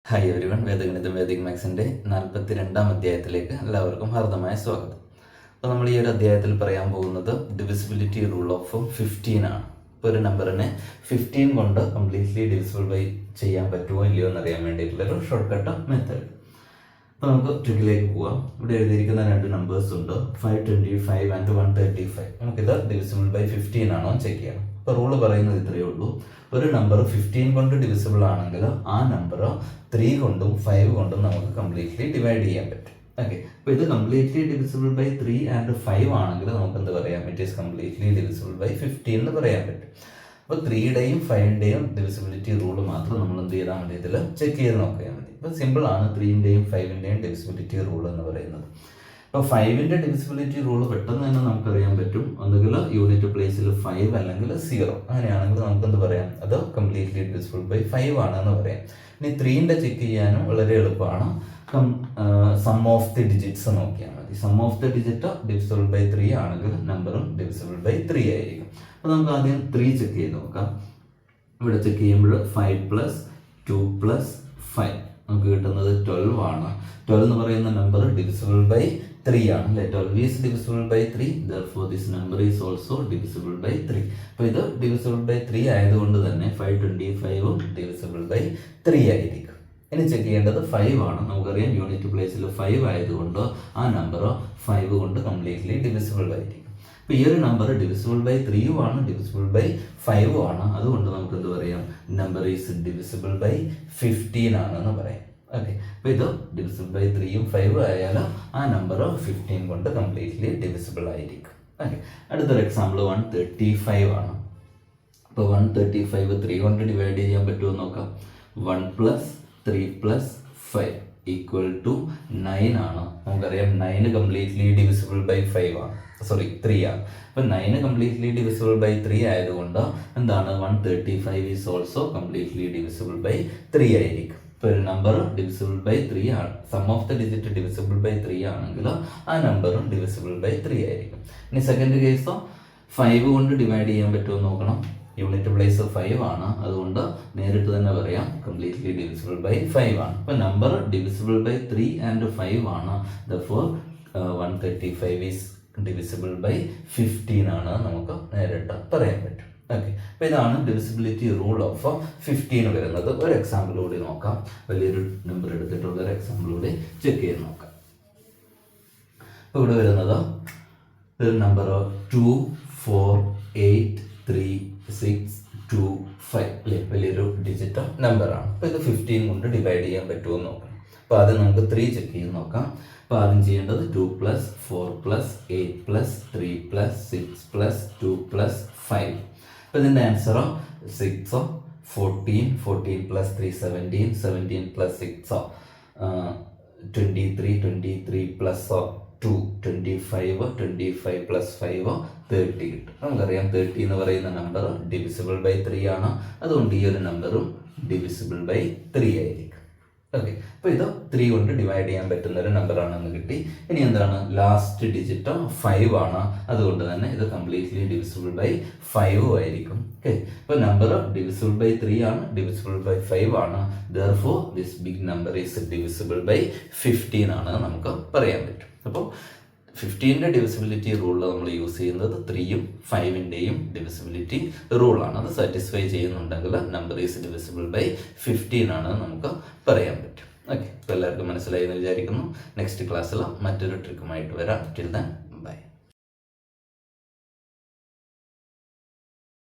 Hi everyone, വേദഗണിതം Vedic മാത്സിൻ്റെ 42-ാം അധ്യായത്തിലേക്ക് എല്ലാവർക്കും ഹാർദമായ സ്വാഗതം. അപ്പോൾ നമ്മൾ ഈ ഒരു അധ്യായത്തിൽ പറയാൻ പോകുന്നത് ഡിവിസിബിലിറ്റി റൂൾ ഓഫ് 15 ആണ്. ഇപ്പോൾ ഒരു നമ്പറിനെ 15 കൊണ്ട് കംപ്ലീറ്റ്ലി ഡിവിസിബിൾ ബൈ ചെയ്യാൻ പറ്റുമോ ഇല്ലയോ എന്നറിയാൻ വേണ്ടിയിട്ടുള്ളൊരു ഷോർട്ട് കട്ട് മെത്തേഡ്. അപ്പോൾ നമുക്ക് ട്രിക്കിലേക്ക് പോവാം. ഇവിടെ എഴുതിയിരിക്കുന്ന രണ്ട് നമ്പേഴ്സ് ഉണ്ട്, 525 ആൻഡ് 135. നമുക്കിത് ഡിവിസിബിൾ ബൈ 15 ആണോ ചെക്ക് ചെയ്യണം. ഇപ്പോൾ റൂള് പറയുന്നത് ഇത്രയേ ഉള്ളൂ. ഒരു നമ്പർ 15 കൊണ്ട് ഡിവിസിബിൾ ആണെങ്കിൽ ആ നമ്പർ 3 കൊണ്ടും 5 കൊണ്ടും നമുക്ക് കംപ്ലീറ്റ്ലി ഡിവൈഡ് ചെയ്യാൻ പറ്റും. ഓക്കെ, അപ്പോൾ ഇത് കംപ്ലീറ്റ്ലി ഡിവിസിബിൾ ബൈ 3 ആൻഡ് 5 ആണെങ്കിൽ നമുക്ക് എന്ത് പറയാം, it is completely divisible by 15 എന്ന് പറയാൻ പറ്റും. അപ്പോൾ 3യുടെയും 5യുടെയും ഡിവിസിബിലിറ്റി റൂള് മാത്രം നമ്മൾ എന്ത് ചെയ്താൽ മതി, ഇതിൽ ചെക്ക് ചെയ്ത് നോക്കിയാൽ മതി. ഇപ്പോൾ സിമ്പിൾ ആണ് 3യുടെയും 5യുടെയും ഡിവിസിബിലിറ്റി റൂൾ എന്ന് പറയുന്നത്. അപ്പോൾ 5ന്റെ ഡിവിസിബിലിറ്റി റൂൾ പെട്ടെന്ന് തന്നെ നമുക്കറിയാൻ പറ്റും. ഒന്നുകിൽ യൂണിറ്റ് പ്ലേസിൽ 5 അല്ലെങ്കിൽ 0. അങ്ങനെയാണെങ്കിൽ നമുക്ക് എന്ത് പറയാം, അത് കംപ്ലീറ്റ്ലി ഡിവിസിബിൾ ബൈ 5 ആണെന്ന് പറയാം. ഇനി 3ന്റെ ചെക്ക് ചെയ്യാനും വളരെ എളുപ്പമാണ്. സം ഓഫ് ദി ഡിജിറ്റ്സ് നോക്കിയാൽ മതി. Sum of the digit divisible by 3 ആണെങ്കിൽ നമ്പറും ഡിവിസിബിൾ ബൈ 3 ആയിരിക്കും. അപ്പോൾ നമുക്ക് ആദ്യം 3 ചെക്ക് ചെയ്ത് നോക്കാം. ഇവിടെ ചെക്ക് ചെയ്യുമ്പോൾ 5 + 2 + 5 നമുക്ക് കിട്ടുന്നത് 12 ആണ്. 12 എന്ന് പറയുന്ന നമ്പർ ഡിവിസിബിൾ ബൈ 3 ആണ് അല്ലേ. 12 is divisible by 3, therefore this number is also divisible by 3. അപ്പോൾ ഇത് ഡിവിസിബിൾ ബൈ 3 ആയതുകൊണ്ട് തന്നെ 525 ഡിവിസിബിൾ ബൈ 3 ആയിരിക്കും. ഇനി ചെക്ക് ചെയ്യേണ്ടത് 5 ആണ്. നമുക്കറിയാം യൂണിറ്റ് പ്ലേസിൽ 5 ആയതുകൊണ്ട് ആ നമ്പർ 5 കൊണ്ട് കംപ്ലീറ്റ്ലി ഡിവിസിബിൾ ആയിരിക്കും. അപ്പോൾ ഈ ഒരു നമ്പർ ഡിവിസിബിൾ ബൈ 3 ആണ്, ഡിവിസിബിൾ ബൈ 5 ആണ്. അതുകൊണ്ട് നമുക്ക് എന്ത് പറയാം, നമ്പർ ഈസ് ഡിവിസിബിൾ ബൈ 15 ആണെന്ന് പറയാം. ഓക്കെ, അപ്പോൾ ഇത് ഡിവിസിബിൾ ബൈ 3യും 5 ആയാലും ആ നമ്പർ 15 കൊണ്ട് കംപ്ലീറ്റ്ലി ഡിവിസിബിൾ ആയിരിക്കും. ഓക്കെ, അടുത്തൊരു എക്സാമ്പിൾ 135 ആണ്. അപ്പോൾ 135 3 കൊണ്ട് ഡിവൈഡ് ചെയ്യാൻ പറ്റുമോ നോക്കാം. 1 + 3 + 5 = 9 ആണ്. നമുക്കറിയാം 9 കംപ്ലീറ്റ്ലി ഡിവിസിബിൾ ബൈ 5 ആണ്, 3 ആണ്. അപ്പോൾ 9 കംപ്ലീറ്റ്ലി ഡിവിസിബിൾ ബൈ 3 ആയതുകൊണ്ട് എന്താണ്, 135 is also completely divisible by 3 ആയിരിക്കും. ഇപ്പോൾ ഒരു നമ്പർ ഡിവിസിബിൾ ബൈ 3 ആണ്, sum of the digit divisible by 3 ആണെങ്കിൽ ആ നമ്പറും ഡിവിസിബിൾ ബൈ 3 ആയിരിക്കും. ഇനി സെക്കൻഡ് കേസോ 5 കൊണ്ട് ഡിവൈഡ് ചെയ്യാൻ പറ്റുമോ നോക്കണം. യൂണിറ്റ് പ്ലേസ് 5 ആണ്, അതുകൊണ്ട് നേരിട്ട് തന്നെ പറയാം കംപ്ലീറ്റ്ലി ഡിവിസിബിൾ ബൈ 5 ആണ്. ഇപ്പോൾ നമ്പർ ഡിവിസിബിൾ ബൈ 3 ആൻഡ് 5 ആണ്, therefore 135 ഈസ് ഡിവിസിബിൾ ബൈ 15 ആണ് നമുക്ക് നേരിട്ട് പറയാൻ പറ്റും. ഓക്കെ, അപ്പോൾ ഇതാണ് ഡിവിസിബിലിറ്റി റൂൾ ഓഫ് 15 വരുന്നത്. ഒരു എക്സാമ്പിൾ കൂടി നോക്കാം. വലിയൊരു നമ്പർ എടുത്തിട്ടുള്ള ഒരു എക്സാമ്പിൾ കൂടി ചെക്ക് ചെയ്ത് നോക്കാം. അപ്പോൾ ഇവിടെ വരുന്നത് ഒരു നമ്പർ 2 4 8 3 6 2 5 അല്ലേ, വലിയൊരു ഡിജിറ്റ് നമ്പറാണ്. അപ്പോൾ ഇത് 15 കൊണ്ട് ഡിവൈഡ് ചെയ്യാൻ പറ്റുമോ എന്ന് നോക്കണം. അപ്പോൾ ആദ്യം നമുക്ക് 3 ചെക്ക് ചെയ്ത് നോക്കാം. അപ്പോൾ ആദ്യം ചെയ്യേണ്ടത് 2 + 4 + 8 + 3 + 6 + 2 + 5. അപ്പോൾ ഇതിൻ്റെ ആൻസറോ 6 14 14 + 3 17 17 + 6 23 23 + 2 25 25 + 5 30 കിട്ടും. നമുക്കറിയാം 30 എന്ന് പറയുന്ന നമ്പർ ഡിവിസിബിൾ ബൈ 3 ആണ്, അതുകൊണ്ട് ഈ ഒരു നമ്പറും ഡിവിസിബിൾ ബൈ 3 ആയിരിക്കും. ഓക്കെ, അപ്പോൾ ഇത് 3 കൊണ്ട് ഡിവൈഡ് ചെയ്യാൻ പറ്റുന്ന ഒരു നമ്പറാണെന്ന് കിട്ടി. ഇനി എന്താണ്, ലാസ്റ്റ് ഡിജിറ്റ് 5 ആണ്, അതുകൊണ്ട് തന്നെ ഇത് കംപ്ലീറ്റ്ലി ഡിവിസിബിൾ ബൈ 5 ആയിരിക്കും. ഓക്കെ, അപ്പോൾ നമ്പർ ഡിവിസിബിൾ ബൈ 3 ആണ്, ഡിവിസിബിൾ ബൈ 5 ആണ്, therefore this big number is divisible by 15 ആണ് നമുക്ക് പറയാൻ പറ്റും. അപ്പോൾ 15ന്റെ ഡിവിസിബിലിറ്റി റൂളിൽ നമ്മൾ യൂസ് ചെയ്യുന്നത് 3യും 5ന്റെയും ഡിവിസിബിലിറ്റി റൂളാണ്. അത് സാറ്റിസ്ഫൈ ചെയ്യുന്നുണ്ടെങ്കിൽ നമ്പർ ഈസ് ഡിവിസിബിൾ ബൈ 15 ആണ് നമുക്ക് പറയാൻ പറ്റും. ഓക്കെ, അപ്പോൾ എല്ലാവർക്കും മനസ്സിലായി എന്ന് വിചാരിക്കുന്നു. നെക്സ്റ്റ് ക്ലാസ്സിൽ മറ്റൊരു ട്രിക്കുമായിട്ട് വരാം. Till then